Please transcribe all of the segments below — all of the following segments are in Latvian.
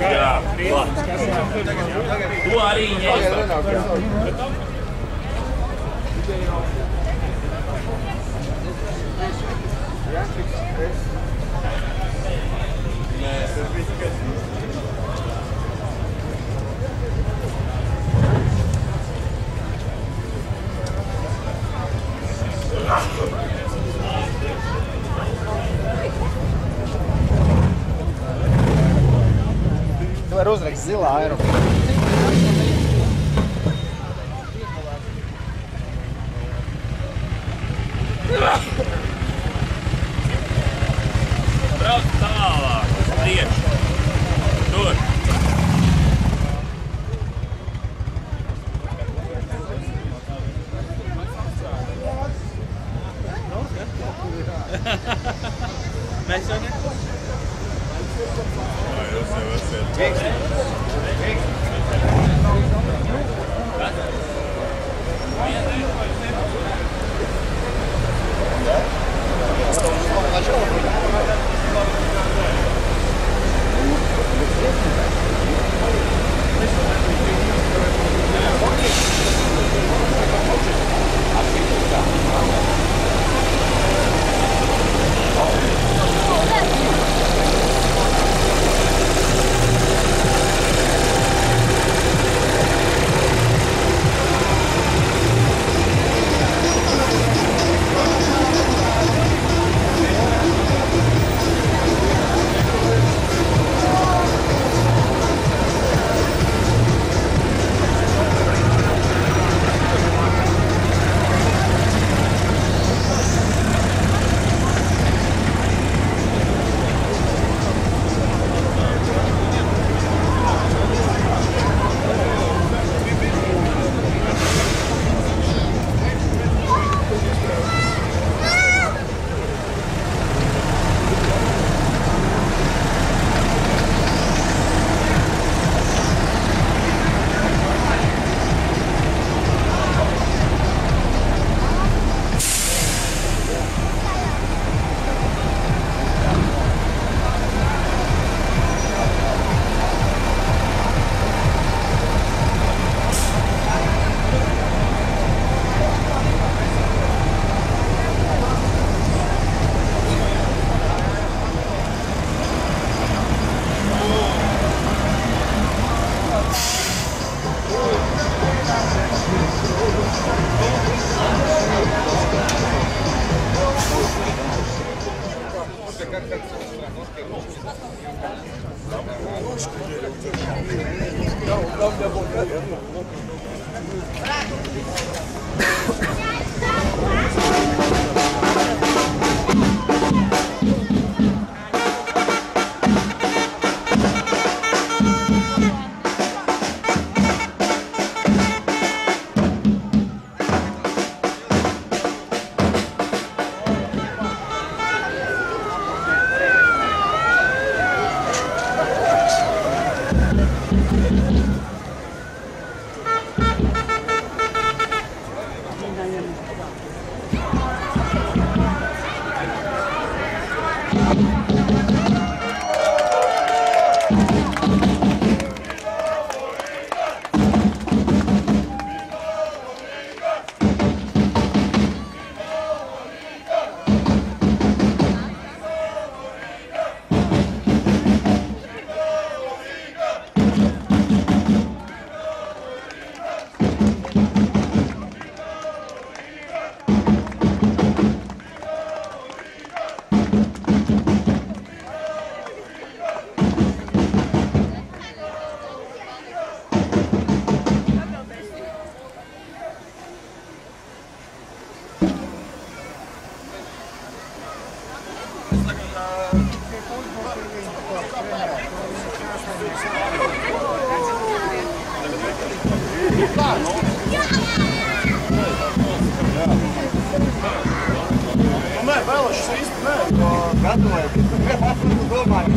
Jā, to arī ņem. Tu vari uzrakst zilā aeroplāna. Brauc tālāk, uz priekšu. Tur. Mēs jau ne? Vai, jūs jau esat. Nē, vēl es īsti nē, jo gatavoju. Domāju.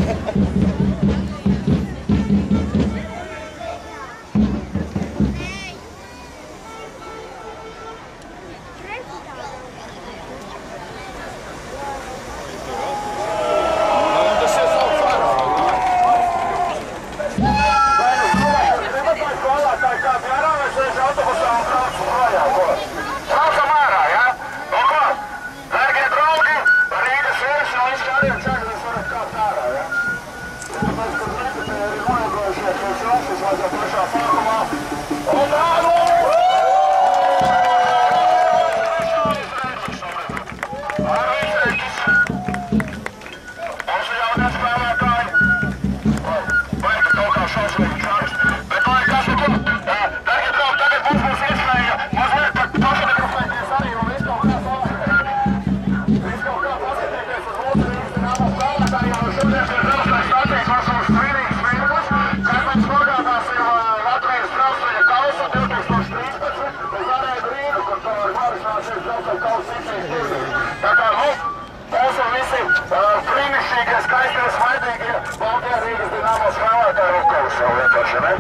traucēju kausu visiem turniem. Tā kā, esam visi brīnišķīgie, skaistie, smaidīgie Baltijā Rīgas Dinamo spēlētāji Rukavas jau vienkārši, ne?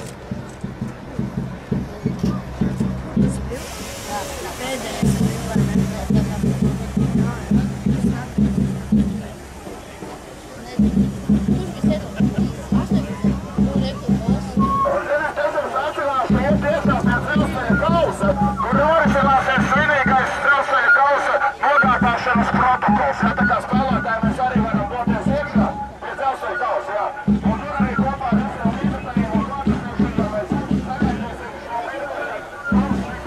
Kur norisināsies svinīgais Dzelzceļa kausa nogādāšanas protokols. Ja, tā kā spēlētāji mēs arī varam doties iekšā pie Dzelzceļa kausa, jā. Un tur arī kopā ar visiem līdzekļiem un klātesošajiem mēs sagaidīsim šo mirkli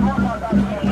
nogādāšanas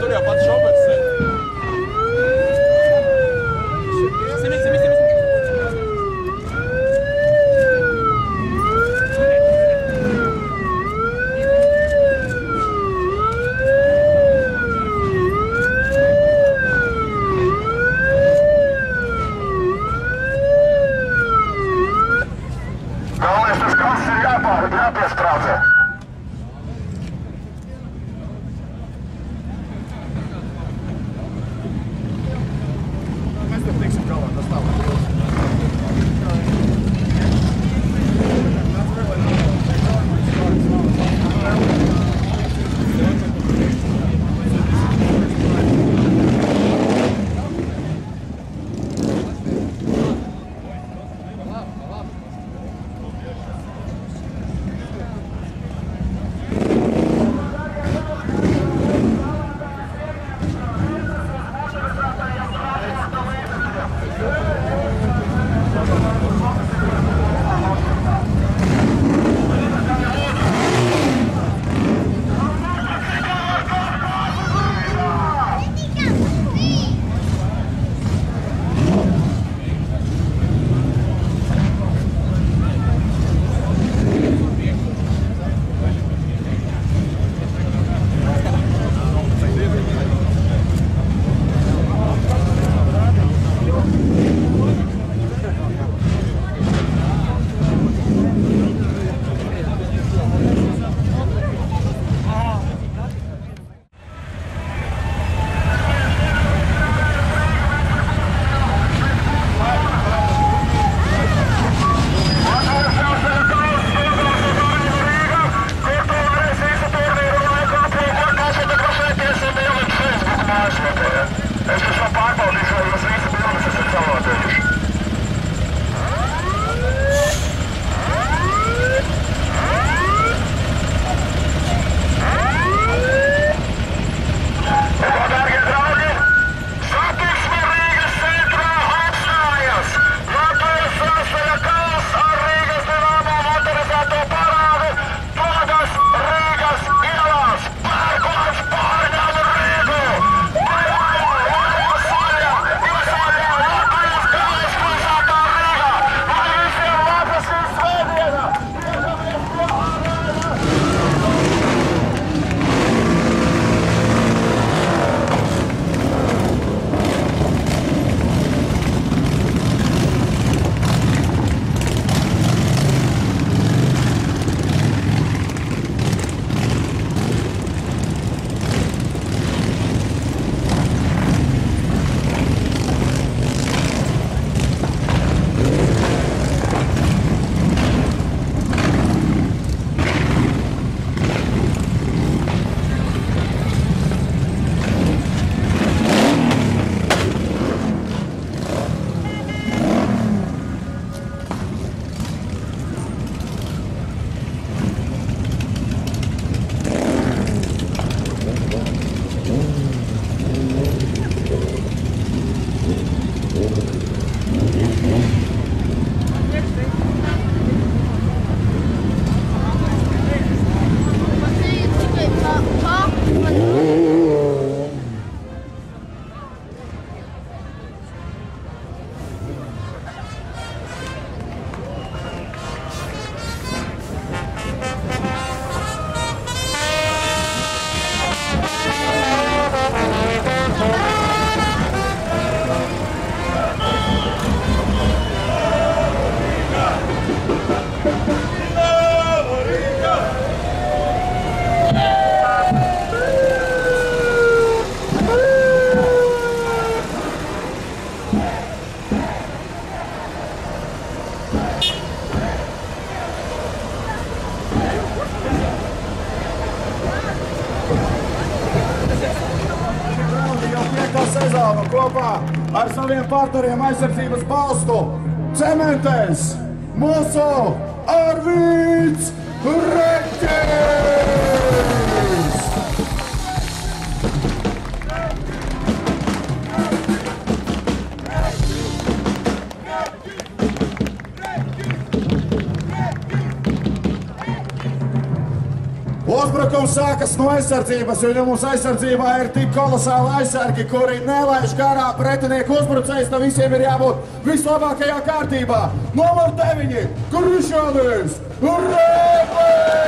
tur jau pats šofers sēd. Galvenais tas kass ir jāpiesprādzē. Mēs tam tiksim galā, tas tā. Es taču pārbaudīšu, vai jūs visi bildes esat savādējuši. Dārgie draugi, satiksme Rīgas centrā atstājās. Latvijas Vēstuļu kalns ar Rīgas Dinamo motorizēto parādu dodas Rīgas ielās. Pērkons pārņem Rīgu! Sezonu kopā ar saviem partneriem aizsardzības balstu cementēs mūsu Arvīds Reķis! Uzbrukums Mums sākas no aizsardzības, jo mums aizsardzībā ir tik kolosāli aizsargi, kuri nelaiž garā pretinieku uzbrucējus, tad visiem ir jābūt vislabākajā kārtībā. Numur 9 – Krišjānis Rēklis!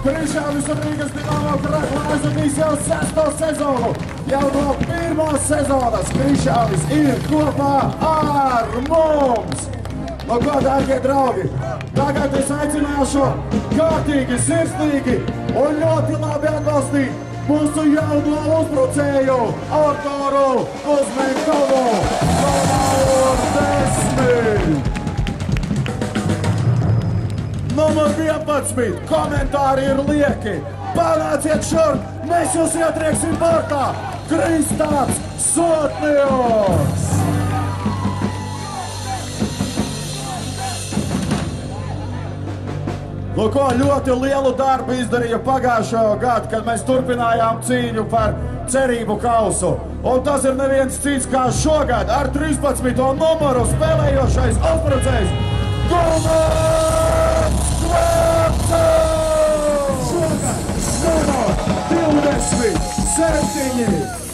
Krišjānis un Rīgas Dinamo Kraklā aizvadīs jau 6. sezonu. Jau no 1. sezonas Krišjānis ir kopā ar mums. Nu ko, dārgie draugi, tagad es aicināšu kārtīgi, sirsnīgi un ļoti labi atbalstīt mūsu jauno uzbrucēju Arturu Kuzmenkovu, numur 10. Numur 11, komentāri ir lieki. Panāciet šurp, mēs jūs ietrieksim portā. Kristaps Sotnieks. Nu ko, ļoti lielu darbu izdarīja pagājušo gadu, kad mēs turpinājām cīņu par cerību kausu. Un tas ir neviens cits kā šogad ar 13. numuru spēlējošais uzbrucējs Gunārs Skvērcels! Šogad numur 27.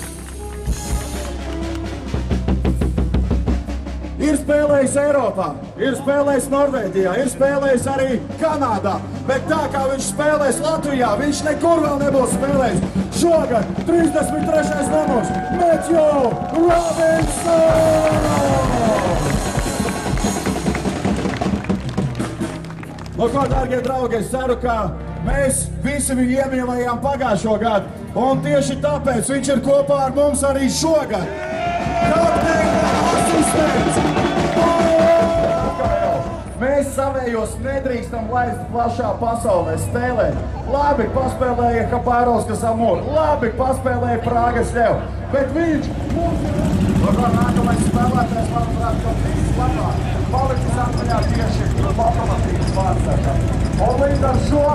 Ir spēlējis Eiropā, ir spēlējis Norvēģijā, ir spēlējis arī Kanādā, bet tā kā viņš spēlēs Latvijā, viņš nekur vēl nebūs spēlējis. Šogad 33. numurs Matthew Robinson! Nu ko, dārgie draugi, es ceru, ka mēs visi viņu iemīlējām pagājušo gadu, un tieši tāpēc viņš ir kopā ar mums arī šogad. Kapteina asistents! Mēs savējos nedrīkstam laist plašā pasaulē spēlēt. Labi paspēlēja Kapārovskas Amur, labi paspēlēja Prāgas Ļev, bet viņš mums ir... Nākamais spēlētājs, manuprāt, ka vislabāk palicis atmiņā tieši lokomotīvas pārsaka. Un līdz ar šo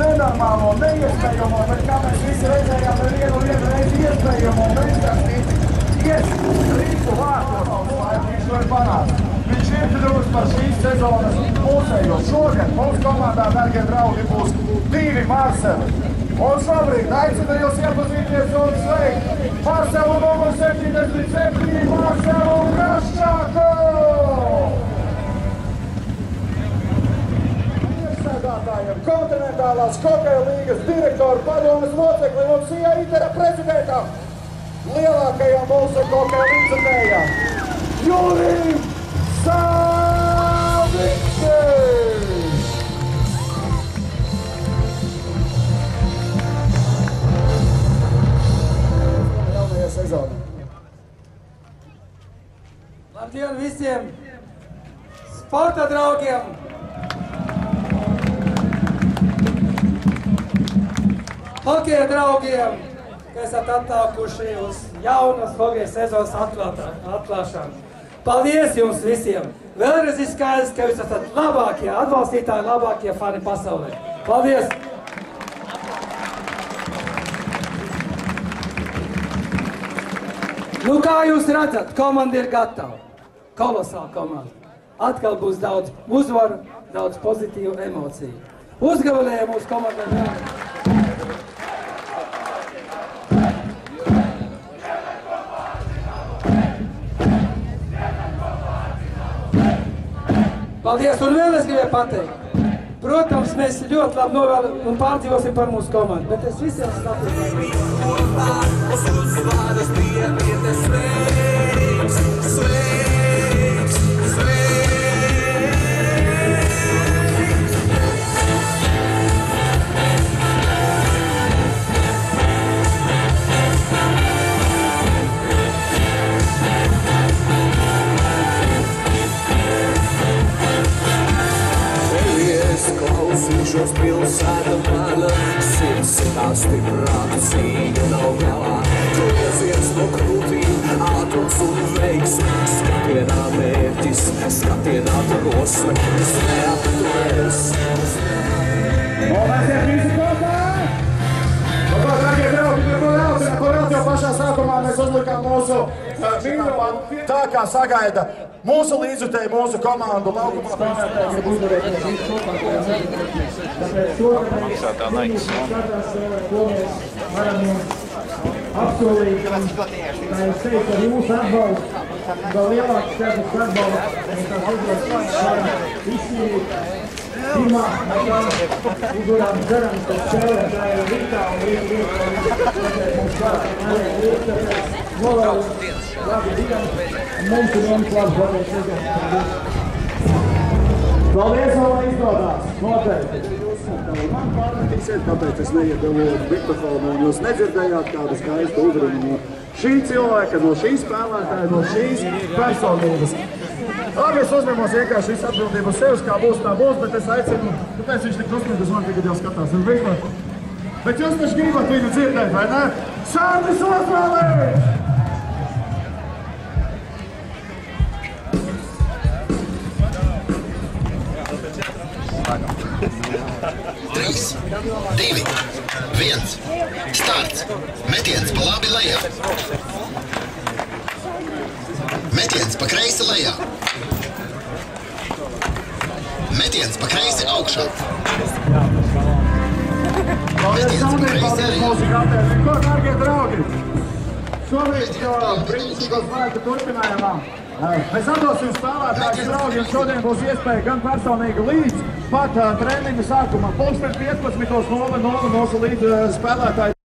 nenormālo, neiespējamo, bet kā mēs visi redzējām, nevienu reizi iespējamo neizdarstīt, rīku vārtos, lai viņš var panākt. Viņš ir kļuvis par šīs sezonas pusējo. Šogad mums komandā, dārgie draugi, būs 2 Marseli. Un šobrīd aicinu jūs iepazīties un sveikt Marselu numur 77, Marselu Graščāku! Iesēdātājiem, kontinentālās hokeja līgas direktoru padomes locekli un CIA ITERA prezidentam, lielākajam mūsu hokeja līdzekļējām, Jurijam Savickis! Jaunajā sezonā. Labdien visiem sporta draugiem! Hokeja draugiem, ka esat atnākuši uz jaunas hokeja sezonas atklāšanu. Paldies jums visiem! Vēlreiz ir skaidrs, ka jūs esat labākie atbalstītāji, labākie fani pasaulē. Paldies! Nu, kā jūs redzat, komanda ir gatava. Kolosāla komanda. Atkal būs daudz uzvaru, daudz pozitīvu emociju. Uzgabalēja mūsu komandai. Paldies, un vēl es gribēju pateikt. Protams, mēs ļoti labi novēlam un pārdzīvosim par mūsu komandu, bet es visiem Klausīšos pilsēta mana, sirds tā stiprāta cīņa nav galā. Grieziens no krūtīm, ātrums un veiksmes, skatienā mērķis, skatienā drosme, es neapturēs. Un mēs ir visi kopā! Nu ko, dārgie draugi, kur vēl jau pašā sākumā mēs uzlikām mūsu mīļo, tā kā sagaida Mūsu līdzjutēji, mūsu komandu laukumā spēlētāji grib uzvarēt visu kopā, ko mēs negribam. Tāpēc šoreiz katrā spēlē, ko mēs varam apsolīt, kā es teicu, ar jūsu atbalstu, vēl lielāks skaidrs atbalsts, mēs tās uzvaras varam izsīrīt. Pirmā, mēs uzvarām cerams, ka spēlētāji ir rītā un rīt mums var novēlēt labi dienas, un mums ir jums labs labs redzēt. Paldies, lai izdodas! Noteikti! Man pārmetīsiet, kāpēc es neiedevu mikrofonu, un jūs nedzirdējāt kādu skaistu uzrunu no šī cilvēka, no šīs spēlētāja, no šīs personības. Labi, es uzņemos vienkārši visu atbildību uz sevis, kā būs, tā būs, bet es aicinu, kāpēc viņš tik uzmanīgs, man tagad jau skatās uz viņu. Bet jūs taču gribat viņu dzirdēt, vai ne? Sandis Osvalds! 3, 2, 1, starts! Metiens pa labi lejā! Metiens pa kreisi lejā! Metiens pa kreisi augšā! Paldies, Sandri, paldies mūsu kapteinim! Ko, dārgie draugi? Šobrīd brīnišķīgos laika turpinājumā. Mēs atdosim spēlētājus draugiem. Šodien būs iespēja gan personīgi līdz pat treniņu sākumā. 15:00 mūsu līdz spēlētāji.